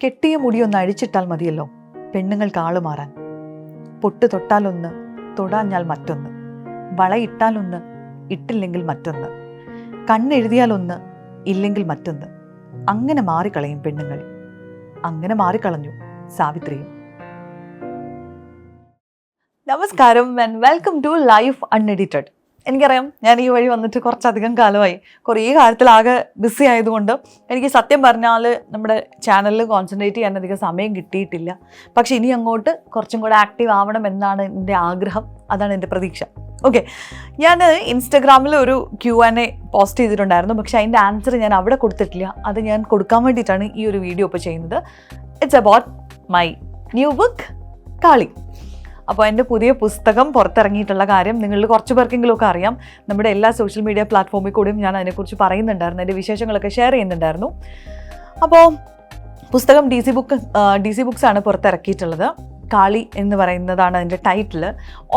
കെട്ടിയ മുടിയൊന്ന് അഴിച്ചിട്ടാൽ മതിയല്ലോ പെണ്ണുങ്ങൾക്ക് ആള് മാറാൻ. പൊട്ട് തൊട്ടാലൊന്ന്, തൊടാഞ്ഞാൽ മറ്റൊന്ന്. വളയിട്ടാലൊന്ന്, ഇട്ടില്ലെങ്കിൽ മറ്റൊന്ന്. കണ്ണെഴുതിയാലൊന്ന്, ഇല്ലെങ്കിൽ മറ്റൊന്ന്. അങ്ങനെ മാറിക്കളയും പെണ്ണുങ്ങൾ. അങ്ങനെ മാറിക്കളഞ്ഞു സാവിത്രിയും. നമസ്കാരം and welcome to life unedited. എനിക്കറിയാം, ഞാൻ ഈ വഴി വന്നിട്ട് കുറച്ചധികം കാലമായി. കുറേ കാര്യത്തിലാകെ ബിസി ആയതുകൊണ്ട് എനിക്ക് സത്യം പറഞ്ഞാൽ നമ്മുടെ ചാനലിൽ കോൺസെൻട്രേറ്റ് ചെയ്യാൻ അധികം സമയം കിട്ടിയിട്ടില്ല. പക്ഷേ ഇനി അങ്ങോട്ട് കുറച്ചും കൂടെ ആക്റ്റീവ് ആവണം എന്നാണ് എൻ്റെ ആഗ്രഹം, അതാണ് എൻ്റെ പ്രതീക്ഷ. ഓക്കെ, ഞാൻ ഇൻസ്റ്റഗ്രാമിൽ ഒരു Q&A പോസ്റ്റ് ചെയ്തിട്ടുണ്ടായിരുന്നു. പക്ഷേ അതിൻ്റെ ആൻസർ ഞാൻ അവിടെ കൊടുത്തിട്ടില്ല. അത് ഞാൻ കൊടുക്കാൻ വേണ്ടിയിട്ടാണ് ഈ ഒരു വീഡിയോ ഇപ്പോൾ ചെയ്യുന്നത്. It's about my new book Kali. അപ്പോൾ എൻ്റെ പുതിയ പുസ്തകം പുറത്തിറങ്ങിയിട്ടുള്ള കാര്യം നിങ്ങളിൽ കുറച്ച് പേർക്കെങ്കിലും ഒക്കെ അറിയാം. നമ്മുടെ എല്ലാ സോഷ്യൽ മീഡിയ പ്ലാറ്റ്ഫോമിൽ കൂടിയും ഞാൻ അതിനെക്കുറിച്ച് പറയുന്നുണ്ടായിരുന്നു, എൻ്റെ വിശേഷങ്ങളൊക്കെ ഷെയർ ചെയ്യുന്നുണ്ടായിരുന്നു. അപ്പോൾ പുസ്തകം DC ബുക്സ് ആണ് പുറത്തിറക്കിയിട്ടുള്ളത്. കാളി എന്ന് പറയുന്നതാണ് അതിൻ്റെ ടൈറ്റിൽ.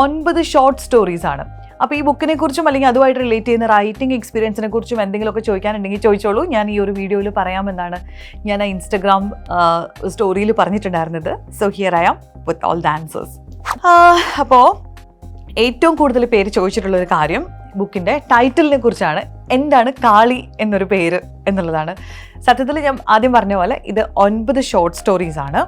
9 ഷോർട്ട് സ്റ്റോറീസാണ്. അപ്പോൾ ഈ ബുക്കിനെ കുറിച്ചും അല്ലെങ്കിൽ അതുമായിട്ട് റിലേറ്റ് ചെയ്യുന്ന റൈറ്റിംഗ് എക്സ്പീരിയൻസിനെ കുറിച്ചും എന്തെങ്കിലുമൊക്കെ ചോദിക്കാനുണ്ടെങ്കിൽ ചോദിച്ചോളൂ. ഞാൻ ഈ ഒരു വീഡിയോയിൽ പറയാമെന്നാണ് ഞാൻ ആ ഇൻസ്റ്റഗ്രാം സ്റ്റോറിയിൽ പറഞ്ഞിട്ടുണ്ടായിരുന്നത്. So here I am with all the answers. അപ്പോൾ ഏറ്റവും കൂടുതൽ പേര് ചോദിച്ചിട്ടുള്ളൊരു കാര്യം ബുക്കിൻ്റെ ടൈറ്റിലിനെ കുറിച്ചാണ്. എന്താണ് കാളി എന്നൊരു പേര് എന്നുള്ളതാണ്. സത്യത്തിൽ ഞാൻ ആദ്യം പറഞ്ഞ പോലെ ഇത് 9 ഷോർട്ട് സ്റ്റോറീസാണ്.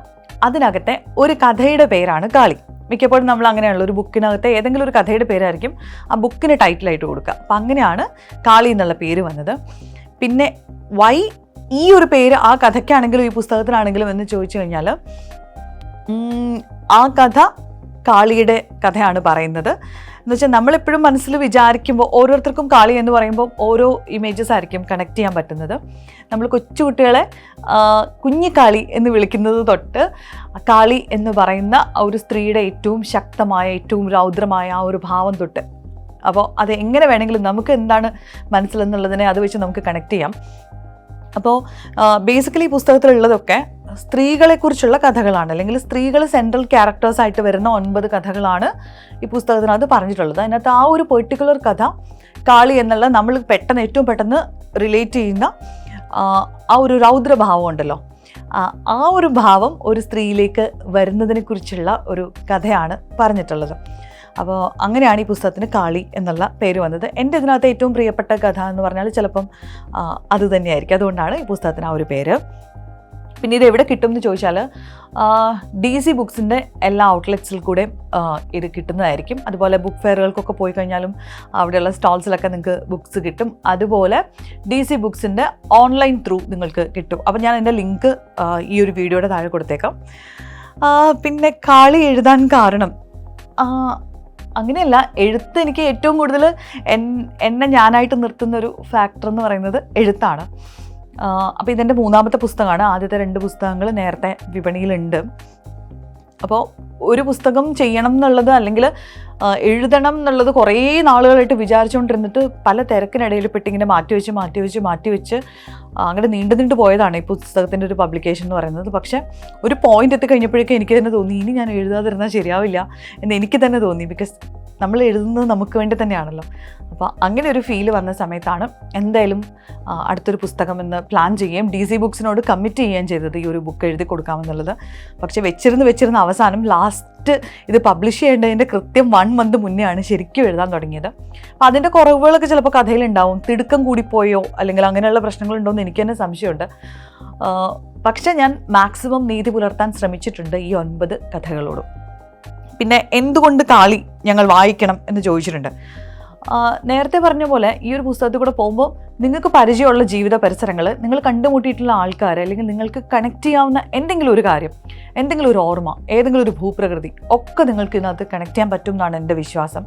അതിനകത്തെ ഒരു കഥയുടെ പേരാണ് കാളി. മിക്കപ്പോഴും നമ്മൾ അങ്ങനെയുള്ള ഒരു ബുക്കിനകത്തെ ഏതെങ്കിലും ഒരു കഥയുടെ പേരായിരിക്കും ആ ബുക്കിന് ടൈറ്റിലായിട്ട് കൊടുക്കുക. അപ്പം അങ്ങനെയാണ് കാളി എന്നുള്ള പേര് വന്നത്. പിന്നെ വൈ ഈ ഒരു പേര് ആ കഥയ്ക്കാണെങ്കിലും ഈ പുസ്തകത്തിനാണെങ്കിലും എന്ന് ചോദിച്ചു കഴിഞ്ഞാൽ, ആ കഥ കാളിയുടെ കഥയാണ് പറയുന്നത്. എന്ന് വെച്ചാൽ നമ്മളെപ്പോഴും മനസ്സിൽ വിചാരിക്കുമ്പോൾ ഓരോരുത്തർക്കും കാളി എന്ന് പറയുമ്പോൾ ഓരോ ഇമേജസ് ആയിരിക്കും കണക്ട് ചെയ്യാൻ പറ്റുന്നത്. നമ്മൾ കൊച്ചുകുട്ടികളെ കുഞ്ഞിക്കാളി എന്ന് വിളിക്കുന്നത് തൊട്ട് കാളി എന്ന് പറയുന്ന ഒരു സ്ത്രീയുടെ ഏറ്റവും ശക്തമായ, ഏറ്റവും രൗദ്രമായ ആ ഒരു ഭാവം തൊട്ട്, അപ്പോൾ അത് എങ്ങനെ വേണമെങ്കിലും നമുക്ക് എന്താണ് മനസ്സിലെന്നുള്ളതിനെ അത് വെച്ച് നമുക്ക് കണക്ട് ചെയ്യാം. അപ്പോൾ ബേസിക്കലി ഈ പുസ്തകത്തിലുള്ളതൊക്കെ സ്ത്രീകളെക്കുറിച്ചുള്ള കഥകളാണ്, അല്ലെങ്കിൽ സ്ത്രീകൾ സെൻട്രൽ ക്യാരക്ടേഴ്സായിട്ട് വരുന്ന 9 കഥകളാണ് ഈ പുസ്തകത്തിനകത്ത് പറഞ്ഞിട്ടുള്ളത്. അതിനകത്ത് ആ ഒരു പെർട്ടിക്കുലർ കഥ കാളി എന്നുള്ള നമ്മൾ ഏറ്റവും പെട്ടെന്ന് റിലേറ്റ് ചെയ്യുന്ന ആ ഒരു രൗദ്രഭാവം ഉണ്ടല്ലോ, ആ ഒരു ഭാവം ഒരു സ്ത്രീയിലേക്ക് വരുന്നതിനെ കുറിച്ചുള്ള ഒരു കഥയാണ് പറഞ്ഞിട്ടുള്ളത്. അപ്പോൾ അങ്ങനെയാണ് ഈ പുസ്തകത്തിന് കാളി എന്നുള്ള പേര് വന്നത്. എൻ്റെ ഇതിനകത്ത് ഏറ്റവും പ്രിയപ്പെട്ട കഥ എന്ന് പറഞ്ഞാൽ ചിലപ്പം അത് തന്നെയായിരിക്കും. അതുകൊണ്ടാണ് ഈ പുസ്തകത്തിന് ആ ഒരു പേര്. പിന്നെ ഇത് എവിടെ കിട്ടും എന്ന് ചോദിച്ചാൽ DC ബുക്സിൻ്റെ എല്ലാ ഔട്ട്ലെറ്റ്സിൽ കൂടെ ഇത് കിട്ടുന്നതായിരിക്കും. അതുപോലെ ബുക്ക് ഫെയറുകൾക്കൊക്കെ പോയി കഴിഞ്ഞാലും അവിടെയുള്ള സ്റ്റോൾസിലൊക്കെ നിങ്ങൾക്ക് ബുക്സ് കിട്ടും. അതുപോലെ DC ബുക്സിൻ്റെ ഓൺലൈൻ ത്രൂ നിങ്ങൾക്ക് കിട്ടും. അപ്പോൾ ഞാൻ എൻ്റെ ലിങ്ക് ഈ ഒരു വീഡിയോയുടെ താഴെ കൊടുത്തേക്കാം. പിന്നെ കാളി എഴുതാൻ കാരണം അങ്ങനെയല്ല, എഴുത്ത് എനിക്ക് ഏറ്റവും കൂടുതൽ എന്നെ ഞാനായിട്ട് നിർത്തുന്നൊരു ഫാക്ടർ എന്ന് പറയുന്നത് എഴുത്താണ്. അപ്പോൾ ഇതെൻ്റെ 3ാമത്തെ പുസ്തകമാണ്. ആദ്യത്തെ 2 പുസ്തകങ്ങൾ നേരത്തെ വിപണിയിലുണ്ട്. അപ്പോൾ ഒരു പുസ്തകം ചെയ്യണം എന്നുള്ളത് അല്ലെങ്കിൽ എഴുതണം എന്നുള്ളത് കുറേ നാളുകളായിട്ട് വിചാരിച്ചുകൊണ്ടിരുന്നിട്ട് പല തിരക്കിനിടയിൽ പെട്ടിങ്ങനെ മാറ്റിവെച്ച് അങ്ങനെ നീണ്ടു പോയതാണ് ഈ പുസ്തകത്തിൻ്റെ ഒരു പബ്ലിക്കേഷൻ എന്ന് പറയുന്നത്. പക്ഷേ ഒരു പോയിന്റ് എത്തിക്കഴിഞ്ഞപ്പോഴേക്കും എനിക്ക് തന്നെ തോന്നി ഇനി ഞാൻ എഴുതാതിരുന്നാൽ ശരിയാവില്ല എന്ന് എനിക്ക് തന്നെ തോന്നി. ബിക്കോസ് നമ്മൾ എഴുതുന്നത് നമുക്ക് വേണ്ടി തന്നെയാണല്ലോ. അപ്പോൾ അങ്ങനെ ഒരു ഫീല് വന്ന സമയത്താണ് എന്തായാലും അടുത്തൊരു പുസ്തകം എന്ന് പ്ലാൻ ചെയ്യുകയും DC ബുക്സിനോട് കമ്മിറ്റ് ചെയ്യുകയും ചെയ്തത് ഈ ഒരു ബുക്ക് എഴുതി കൊടുക്കാമെന്നുള്ളത്. പക്ഷേ വെച്ചിരുന്ന അവസാനം ലാസ്റ്റ് ഇത് പബ്ലിഷ് ചെയ്യേണ്ടതിൻ്റെ കൃത്യം 1 മന്ത് മുന്നേ ആണ് ശരിക്കും എഴുതാൻ തുടങ്ങിയത്. അപ്പോൾ അതിൻ്റെ കുറവുകളൊക്കെ ചിലപ്പോൾ കഥയിലുണ്ടാവും. തിടുക്കം കൂടിപ്പോയോ അല്ലെങ്കിൽ അങ്ങനെയുള്ള പ്രശ്നങ്ങളുണ്ടോ എന്ന് എനിക്ക് തന്നെ സംശയമുണ്ട്. പക്ഷേ ഞാൻ മാക്സിമം നീതി പുലർത്താൻ ശ്രമിച്ചിട്ടുണ്ട് ഈ 9 കഥകളോടും. പിന്നെ എന്തുകൊണ്ട് കാളി ഞങ്ങൾ വായിക്കണം എന്ന് ചോദിച്ചിട്ടുണ്ട്. നേരത്തെ പറഞ്ഞ പോലെ ഈ ഒരു പുസ്തകത്തിൽ കൂടെ പോകുമ്പോൾ നിങ്ങൾക്ക് പരിചയമുള്ള ജീവിത പരിസരങ്ങൾ, നിങ്ങൾ കണ്ടുമുട്ടിയിട്ടുള്ള ആൾക്കാർ, അല്ലെങ്കിൽ നിങ്ങൾക്ക് കണക്ട് ചെയ്യാവുന്ന എന്തെങ്കിലും ഒരു കാര്യം, എന്തെങ്കിലും ഒരു ഓർമ്മ, ഏതെങ്കിലും ഒരു ഭൂപ്രകൃതി ഒക്കെ നിങ്ങൾക്ക് ഇതിനകത്ത് കണക്ട് ചെയ്യാൻ പറ്റും എന്നാണ് എൻ്റെ വിശ്വാസം.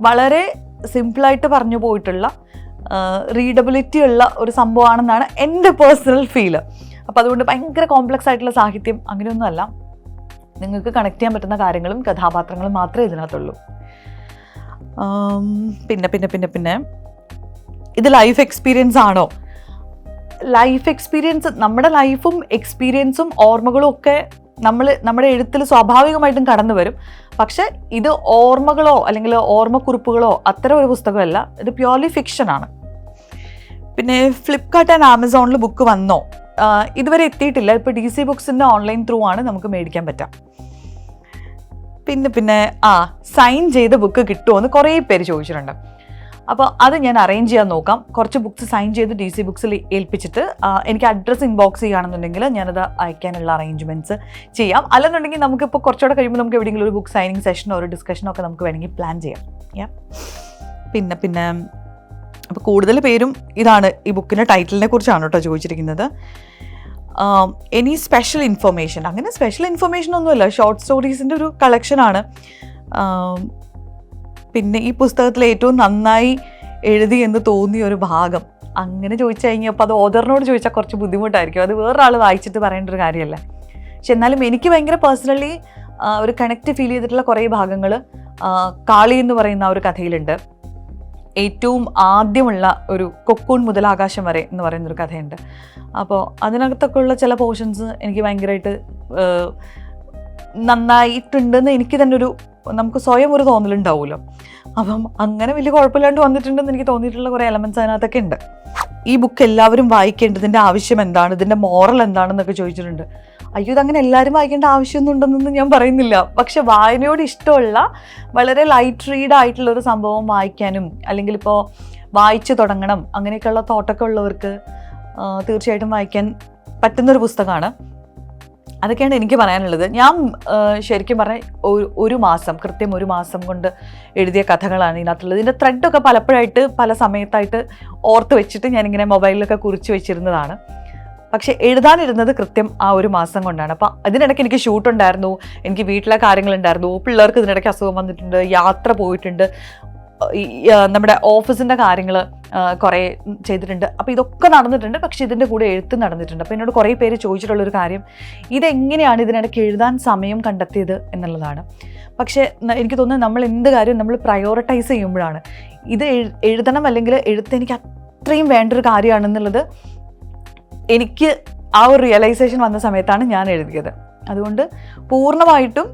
വളരെ സിമ്പിളായിട്ട് പറഞ്ഞു പോയിട്ടുള്ള റീഡബിലിറ്റി ഉള്ള ഒരു സംഭവമാണെന്നാണ് എൻ്റെ പേഴ്സണൽ ഫീല്. അപ്പോൾ അതുകൊണ്ട് ഭയങ്കര കോംപ്ലക്സ് ആയിട്ടുള്ള സാഹിത്യം അങ്ങനെയൊന്നുമല്ല. നിങ്ങൾക്ക് കണക്ട് ചെയ്യാൻ പറ്റുന്ന കാര്യങ്ങളും കഥാപാത്രങ്ങളും മാത്രമേ ഇതിനകത്തുള്ളൂ. പിന്നെ ഇത് ലൈഫ് എക്സ്പീരിയൻസ് ആണോ? ലൈഫ് എക്സ്പീരിയൻസ്, നമ്മുടെ ലൈഫും എക്സ്പീരിയൻസും ഓർമ്മകളും ഒക്കെ നമ്മുടെ എഴുത്തിൽ സ്വാഭാവികമായിട്ടും കടന്നു വരും. പക്ഷെ ഇത് ഓർമ്മകളോ അല്ലെങ്കിൽ ഓർമ്മക്കുറിപ്പുകളോ അത്തരം ഒരു പുസ്തകമല്ല. ഇത് പ്യുവർലി ഫിക്ഷനാണ്. പിന്നെ ഫ്ലിപ്കാർട്ട് ആൻഡ് ആമസോണിൽ ബുക്ക് വന്നോ ഇതുവരെ എത്തിയിട്ടില്ല. ഇപ്പോൾ DC ബുക്സിൻ്റെ ഓൺലൈൻ ത്രൂ ആണ് നമുക്ക് മേടിക്കാൻ പറ്റുക. പിന്നെ സൈൻ ചെയ്ത ബുക്ക് കിട്ടുമോ എന്ന് കുറേ പേര് ചോദിച്ചിട്ടുണ്ട്. അപ്പോൾ അത് ഞാൻ അറേഞ്ച് ചെയ്യാൻ നോക്കാം. കുറച്ച് ബുക്സ് സൈൻ ചെയ്ത് DC ബുക്സിൽ ഏൽപ്പിച്ചിട്ട് എനിക്ക് അഡ്രസ്സ് ഇൻബോക്സ് ചെയ്യുകയാണെന്നുണ്ടെങ്കിൽ ഞാനത് അയക്കാനുള്ള അറേഞ്ച്മെൻറ്റ്സ് ചെയ്യാം. അല്ലെന്നുണ്ടെങ്കിൽ നമുക്കിപ്പോൾ കുറച്ചുകൂടെ കഴിയുമ്പോൾ നമുക്ക് എവിടെയെങ്കിലും ഒരു ബുക്ക് സൈനിങ് സെഷനോ ഒരു ഡിസ്കഷനോ ഒക്കെ നമുക്ക് വേണമെങ്കിൽ പ്ലാൻ ചെയ്യാം. പിന്നെ അപ്പോൾ കൂടുതൽ പേരും ഇതാണ് ഈ ബുക്കിൻ്റെ ടൈറ്റിലിനെ കുറിച്ചാണ് കേട്ടോ ചോദിച്ചിരിക്കുന്നത്. Any special information? അങ്ങനെ സ്പെഷ്യൽ ഇൻഫർമേഷൻ ഒന്നുമില്ല, ഷോർട്ട് സ്റ്റോറീസിൻ്റെ ഒരു കളക്ഷനാണ്. പിന്നെ ഈ പുസ്തകത്തിൽ ഏറ്റവും നന്നായി എഴുതി എന്ന് തോന്നിയ ഒരു ഭാഗം അങ്ങനെ ചോദിച്ചു കഴിഞ്ഞപ്പോൾ അത് ഓഥറിനോട് ചോദിച്ചാൽ കുറച്ച് ബുദ്ധിമുട്ടായിരിക്കും. അത് വേറൊരാൾ വായിച്ചിട്ട് പറയേണ്ട ഒരു കാര്യമല്ല. പക്ഷെ എന്നാലും എനിക്ക് ഭയങ്കര പേഴ്സണലി ഒരു കണക്റ്റ് ഫീൽ ചെയ്തിട്ടുള്ള കുറേ ഭാഗങ്ങൾ കാളി എന്ന് പറയുന്ന ഒരു കഥയിലുണ്ട്. ഏറ്റവും ആദ്യമുള്ള ഒരു കൊക്കൂൺ മുതൽ ആകാശം വരെ എന്ന് പറയുന്നൊരു കഥയുണ്ട്. അപ്പോൾ അതിനകത്തൊക്കെ ഉള്ള ചില പോർഷൻസ് എനിക്ക് ഭയങ്കരമായിട്ട് നന്നായിട്ടുണ്ടെന്ന് എനിക്ക് തന്നെ നമുക്ക് സ്വയം ഒരു തോന്നലുണ്ടാവുമല്ലോ. അപ്പം അങ്ങനെ വലിയ കുഴപ്പമില്ലാണ്ട് വന്നിട്ടുണ്ടെന്ന് എനിക്ക് തോന്നിയിട്ടുള്ള കുറേ എലമെൻറ്റ്സ് അതിനകത്തൊക്കെ ഉണ്ട്. ഈ ബുക്ക് എല്ലാവരും വായിക്കേണ്ടതിൻ്റെ ആവശ്യം എന്താണ്, ഇതിൻ്റെ മോറൽ എന്താണെന്നൊക്കെ ചോദിച്ചിട്ടുണ്ട്. അയ്യോ, ഇതങ്ങനെ എല്ലാവരും വായിക്കേണ്ട ആവശ്യമൊന്നും ഉണ്ടെന്നൊന്നും ഞാൻ പറയുന്നില്ല. പക്ഷെ വായനയോട് ഇഷ്ടമുള്ള വളരെ ലൈറ്റ് റീഡ് ആയിട്ടുള്ള ഒരു സംഭവം വായിക്കാനും അല്ലെങ്കിൽ ഇപ്പോൾ വായിച്ചു തുടങ്ങണം അങ്ങനെയൊക്കെയുള്ള തോട്ടൊക്കെ ഉള്ളവർക്ക് തീർച്ചയായിട്ടും വായിക്കാൻ പറ്റുന്നൊരു പുസ്തകമാണ്. അതൊക്കെയാണ് എനിക്ക് പറയാനുള്ളത്. ഞാൻ ശരിക്കും പറഞ്ഞാൽ കൃത്യം ഒരു മാസം കൊണ്ട് എഴുതിയ കഥകളാണ് ഇതിനകത്തുള്ളത്. ഇതിൻ്റെ ത്രെഡൊക്കെ പലപ്പോഴായിട്ട് പല സമയത്തായിട്ട് ഓർത്ത് വെച്ചിട്ട് ഞാനിങ്ങനെ മൊബൈലിലൊക്കെ കുറിച്ച് വെച്ചിരുന്നതാണ്. പക്ഷേ എഴുതാനിരുന്നത് കൃത്യം ആ ഒരു മാസം കൊണ്ടാണ്. അപ്പം അതിനിടയ്ക്ക് എനിക്ക് ഷൂട്ടുണ്ടായിരുന്നു, എനിക്ക് വീട്ടിലെ കാര്യങ്ങളുണ്ടായിരുന്നു, പിള്ളേർക്ക് ഇതിനിടയ്ക്ക് അസുഖം വന്നിട്ടുണ്ട്, യാത്ര പോയിട്ടുണ്ട്, നമ്മുടെ ഓഫീസിൻ്റെ കാര്യങ്ങൾ കുറേ ചെയ്തിട്ടുണ്ട്. അപ്പോൾ ഇതൊക്കെ നടന്നിട്ടുണ്ട്. പക്ഷേ ഇതിൻ്റെ കൂടെ എഴുത്ത് നടന്നിട്ടുണ്ട്. അപ്പോൾ എന്നോട് കുറേ പേര് ചോദിച്ചിട്ടുള്ളൊരു കാര്യം ഇതെങ്ങനെയാണ് ഇതിനിടയ്ക്ക് എഴുതാൻ സമയം കണ്ടെത്തിയത് എന്നുള്ളതാണ്. പക്ഷേ എനിക്ക് തോന്നുന്നത് നമ്മൾ എന്ത് കാര്യം നമ്മൾ പ്രയോറിറ്റൈസ് ചെയ്യുമ്പോഴാണ് ഇത് എഴുതണം അല്ലെങ്കിൽ എഴുത്ത് എനിക്ക് അത്രയും വേണ്ടൊരു കാര്യമാണെന്നുള്ളത് എനിക്ക് ആ ഒരു റിയലൈസേഷൻ വന്ന സമയത്താണ് ഞാൻ എഴുതിയത്. അതുകൊണ്ട് പൂർണ്ണമായിട്ടും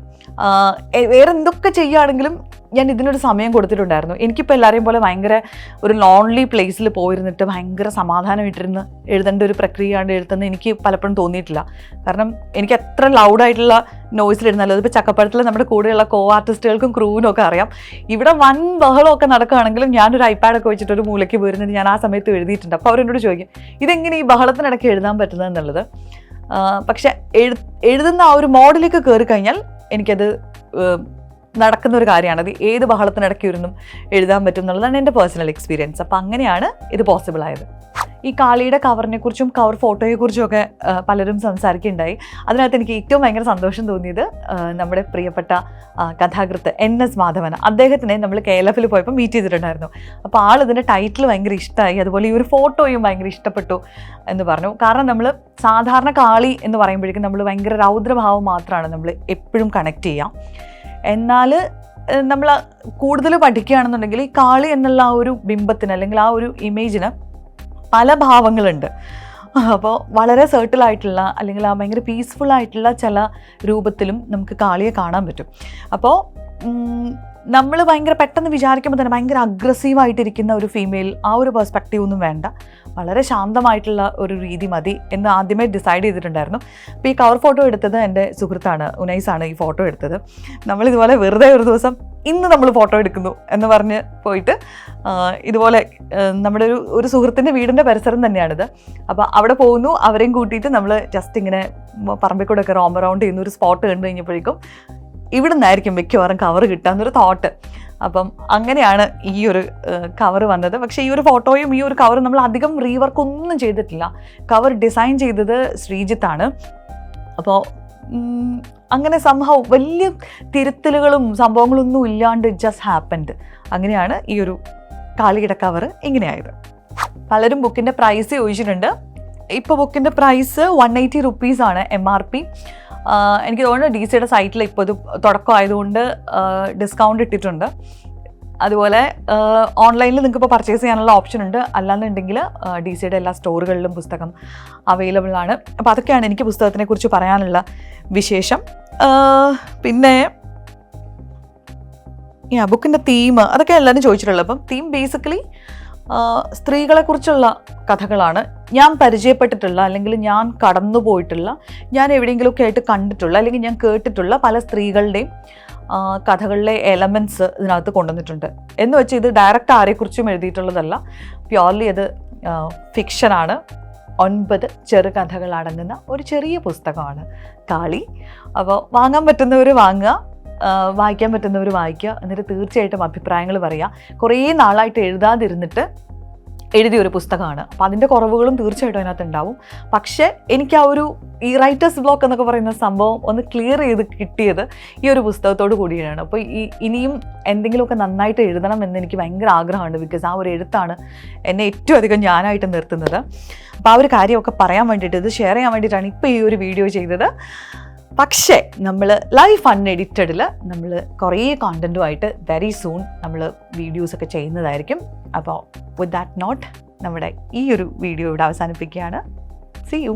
വേറെ എന്തൊക്കെ ചെയ്യുകയാണെങ്കിലും ഞാൻ ഇതിനൊരു സമയം കൊടുത്തിട്ടുണ്ടായിരുന്നു. എനിക്കിപ്പോൾ എല്ലാവരെയും പോലെ ഭയങ്കര ഒരു ലോൺലി പ്ലേസിൽ പോയിരുന്നിട്ട് ഭയങ്കര സമാധാനമായിട്ടിരുന്ന് എഴുതേണ്ട ഒരു പ്രക്രിയയാണ് എഴുതുന്നത് എനിക്ക് പലപ്പോഴും തോന്നിയിട്ടില്ല. കാരണം എനിക്ക് എത്ര ലൗഡായിട്ടുള്ള നോയ്സിലിരുന്നാലും അതിപ്പോൾ ചക്കപ്പഴത്തിൽ നമ്മുടെ കൂടെയുള്ള ആർട്ടിസ്റ്റുകൾക്കും ക്രൂവിനും ഒക്കെ അറിയാം, ഇവിടെ വൻ ബഹളമൊക്കെ നടക്കുകയാണെങ്കിലും ഞാനൊരു ഐപാഡൊക്കെ വെച്ചിട്ട് ഒരു മൂലയ്ക്ക് പോയിരുന്നിട്ട് ഞാൻ ആ സമയത്ത് എഴുതിയിട്ടുണ്ട്. അപ്പോൾ അവരെന്നോട് ചോദിക്കും ഇതെങ്ങനെ ഈ ബഹളത്തിനിടയ്ക്ക് എഴുതാൻ പറ്റുന്നത് എന്നുള്ളത്. പക്ഷെ എഴുതുന്ന ആ ഒരു മോഡിലേക്ക് കയറി കഴിഞ്ഞാൽ എനിക്കത് നടക്കുന്ന ഒരു കാര്യമാണ്. അത് ഏത് ബഹളത്തിനിടയ്ക്ക് ഇരുന്നും എഴുതാൻ പറ്റും എന്നുള്ളതാണ് എൻ്റെ പേഴ്സണൽ എക്സ്പീരിയൻസ്. അപ്പം അങ്ങനെയാണ് ഇത് പോസിബിൾ ആയത്. ഈ കാളിയുടെ കവറിനെ കുറിച്ചും കവർ ഫോട്ടോയെക്കുറിച്ചും ഒക്കെ പലരും സംസാരിക്കുകയുണ്ടായി. അതിനകത്ത് എനിക്ക് ഏറ്റവും ഭയങ്കര സന്തോഷം തോന്നിയത് നമ്മുടെ പ്രിയപ്പെട്ട കഥാകൃത്ത് NS മാധവൻ, അദ്ദേഹത്തിനെ നമ്മൾ KLF പോയപ്പോൾ മീറ്റ് ചെയ്തിട്ടുണ്ടായിരുന്നു. അപ്പോൾ ആൾ ഇതിൻ്റെ ടൈറ്റിൽ ഭയങ്കര ഇഷ്ടമായി, അതുപോലെ ഈ ഒരു ഫോട്ടോയും ഭയങ്കര ഇഷ്ടപ്പെട്ടു എന്ന് പറഞ്ഞു. കാരണം നമ്മൾ സാധാരണ കാളി എന്ന് പറയുമ്പോഴേക്കും നമ്മൾ ഭയങ്കര രൗദ്രഭാവം മാത്രമാണ് നമ്മൾ എപ്പോഴും കണക്ട് ചെയ്യാം. എന്നാൽ നമ്മൾ കൂടുതൽ പഠിക്കുകയാണെന്നുണ്ടെങ്കിൽ ഈ കാളി എന്നുള്ള ആ ഒരു ബിംബത്തിന് അല്ലെങ്കിൽ ആ ഒരു ഇമേജിന് പല ഭാവങ്ങളുണ്ട്. അപ്പോൾ വളരെ സെർട്ടിലായിട്ടുള്ള അല്ലെങ്കിൽ ആ ഭയങ്കര പീസ്ഫുൾ ആയിട്ടുള്ള ചില രൂപത്തിലും നമുക്ക് കാളിയെ കാണാൻ പറ്റും. അപ്പോൾ നമ്മൾ ഭയങ്കര പെട്ടെന്ന് വിചാരിക്കുമ്പോൾ തന്നെ ഭയങ്കര അഗ്രസീവായിട്ടിരിക്കുന്ന ഒരു ഫീമെയിൽ ആ ഒരു പെർസ്പെക്റ്റീവ് ഒന്നും വേണ്ട, വളരെ ശാന്തമായിട്ടുള്ള ഒരു രീതി മതി എന്ന് ആദ്യമേ ഡിസൈഡ് ചെയ്തിട്ടുണ്ടായിരുന്നു. അപ്പോൾ ഈ കവർ ഫോട്ടോ എടുത്തത് എൻ്റെ സുഹൃത്താണ്, ഉനൈസാണ് ഈ ഫോട്ടോ എടുത്തത്. നമ്മളിതുപോലെ വെറുതെ ഒരു ദിവസം ഇന്ന് നമ്മൾ ഫോട്ടോ എടുക്കുന്നു എന്ന് പറഞ്ഞ് പോയിട്ട് ഇതുപോലെ നമ്മുടെ ഒരു സുഹൃത്തിൻ്റെ വീടിൻ്റെ പരിസരം തന്നെയാണിത്. അപ്പോൾ അവിടെ പോകുന്നു, അവരെയും കൂട്ടിയിട്ട് നമ്മൾ ജസ്റ്റ് ഇങ്ങനെ പറമ്പിൽ കൂടെ ഒക്കെ റോം അറൗണ്ട് ചെയ്യുന്ന ഒരു സ്പോട്ട് കണ്ടു കഴിഞ്ഞപ്പോഴേക്കും ഇവിടെ നിന്നായിരിക്കും മിക്കവാറും കവർ കിട്ടാമെന്നൊരു തോട്ട്. അപ്പം അങ്ങനെയാണ് ഈ ഒരു കവർ വന്നത്. പക്ഷേ ഈ ഒരു ഫോട്ടോയും ഈ ഒരു കവറും നമ്മൾ അധികം റീവർക്ക് ഒന്നും ചെയ്തിട്ടില്ല. കവർ ഡിസൈൻ ചെയ്തത് ശ്രീജിത്താണ്. അപ്പോൾ അങ്ങനെ സംഭവം വലിയ തിരുത്തലുകളും സംഭവങ്ങളൊന്നും ഇല്ലാണ്ട് ജസ്റ്റ് ഹാപ്പൻഡ്. അങ്ങനെയാണ് ഈ ഒരു കാളിയുടെ കവർ ഇങ്ങനെയായത്. പലരും ബുക്കിൻ്റെ പ്രൈസ് ചോദിച്ചിട്ടുണ്ട്. ഇപ്പോൾ ബുക്കിൻ്റെ പ്രൈസ് 180 റുപ്പീസാണ് MRP. എനിക്ക് തോന്നുന്നു DC സൈറ്റിൽ ഇപ്പോൾ ഇത് തുടക്കമായതുകൊണ്ട് ഡിസ്കൗണ്ട് ഇട്ടിട്ടുണ്ട്. അതുപോലെ ഓൺലൈനിൽ നിങ്ങൾക്ക് ഇപ്പോൾ പർച്ചേസ് ചെയ്യാനുള്ള ഓപ്ഷൻ ഉണ്ട്. അല്ലാന്നുണ്ടെങ്കിൽ DC എല്ലാ സ്റ്റോറുകളിലും പുസ്തകം അവൈലബിൾ ആണ്. അപ്പോൾ അതൊക്കെയാണ് എനിക്ക് പുസ്തകത്തിനെ കുറിച്ച് പറയാനുള്ള വിശേഷം. പിന്നെ ബുക്കിൻ്റെ തീം അതൊക്കെ എല്ലാവരും ചോദിച്ചിട്ടുള്ളത്. അപ്പം തീം ബേസിക്കലി സ്ത്രീകളെക്കുറിച്ചുള്ള കഥകളാണ്. ഞാൻ പരിചയപ്പെട്ടിട്ടുള്ള, അല്ലെങ്കിൽ ഞാൻ കടന്നു പോയിട്ടുള്ള, ഞാൻ എവിടെയെങ്കിലുമൊക്കെ ആയിട്ട് കണ്ടിട്ടുള്ള, അല്ലെങ്കിൽ ഞാൻ കേട്ടിട്ടുള്ള പല സ്ത്രീകളുടെയും കഥകളിലെ എലമെൻറ്റ്സ് ഇതിനകത്ത് കൊണ്ടുവന്നിട്ടുണ്ട്. എന്ന് വെച്ച് ഇത് ഡയറക്റ്റ് ആരെക്കുറിച്ചും എഴുതിയിട്ടുള്ളതല്ല, പ്യോർലി അത് ഫിക്ഷനാണ്. 9 ചെറുകഥകൾ അടങ്ങുന്ന ഒരു ചെറിയ പുസ്തകമാണ് കാളി. അപ്പോൾ വാങ്ങാൻ പറ്റുന്നവർ വാങ്ങുക, വായിക്കാൻ പറ്റുന്നവർ വായിക്കുക. എന്നിട്ട് തീർച്ചയായിട്ടും അഭിപ്രായങ്ങൾ പറയുക. കുറേ നാളായിട്ട് എഴുതാതിരുന്നിട്ട് എഴുതിയൊരു പുസ്തകമാണ്. അപ്പോൾ അതിൻ്റെ കുറവുകളും തീർച്ചയായിട്ടും അതിനകത്ത് ഉണ്ടാവും. പക്ഷേ എനിക്ക് ആ ഒരു ഈ റൈറ്റേഴ്സ് ബ്ലോക്ക് എന്നൊക്കെ പറയുന്ന സംഭവം ഒന്ന് ക്ലിയർ ചെയ്ത് കിട്ടിയത് ഈ ഒരു പുസ്തകത്തോട് കൂടിയാണ്. അപ്പോൾ ഇനിയും എന്തെങ്കിലുമൊക്കെ നന്നായിട്ട് എഴുതണം എന്ന് എനിക്ക് ഭയങ്കര ആഗ്രഹമുണ്ട്. ബിക്കോസ് ആ ഒരു എഴുത്താണ് എന്നെ ഏറ്റവും അധികം ഞാനായിട്ട് നിർത്തുന്നത്. അപ്പോൾ ആ ഒരു കാര്യമൊക്കെ പറയാൻ വേണ്ടിയിട്ട്, ഇത് ഷെയർ ചെയ്യാൻ വേണ്ടിയിട്ടാണ് ഇപ്പോൾ ഈ ഒരു വീഡിയോ ചെയ്തത്. പക്ഷേ നമ്മൾ ലൈഫ് അൺഎഡിറ്റഡിൽ നമ്മൾ കുറേ കോണ്ടൻറ്റുമായിട്ട് വെരി സൂൺ നമ്മൾ വീഡിയോസൊക്കെ ചെയ്യുന്നതായിരിക്കും. അപ്പോൾ വിത്ത് ദാറ്റ് നോട്ട് നമ്മുടെ ഈ ഒരു വീഡിയോ ഇവിടെ അവസാനിപ്പിക്കുകയാണ്. See U.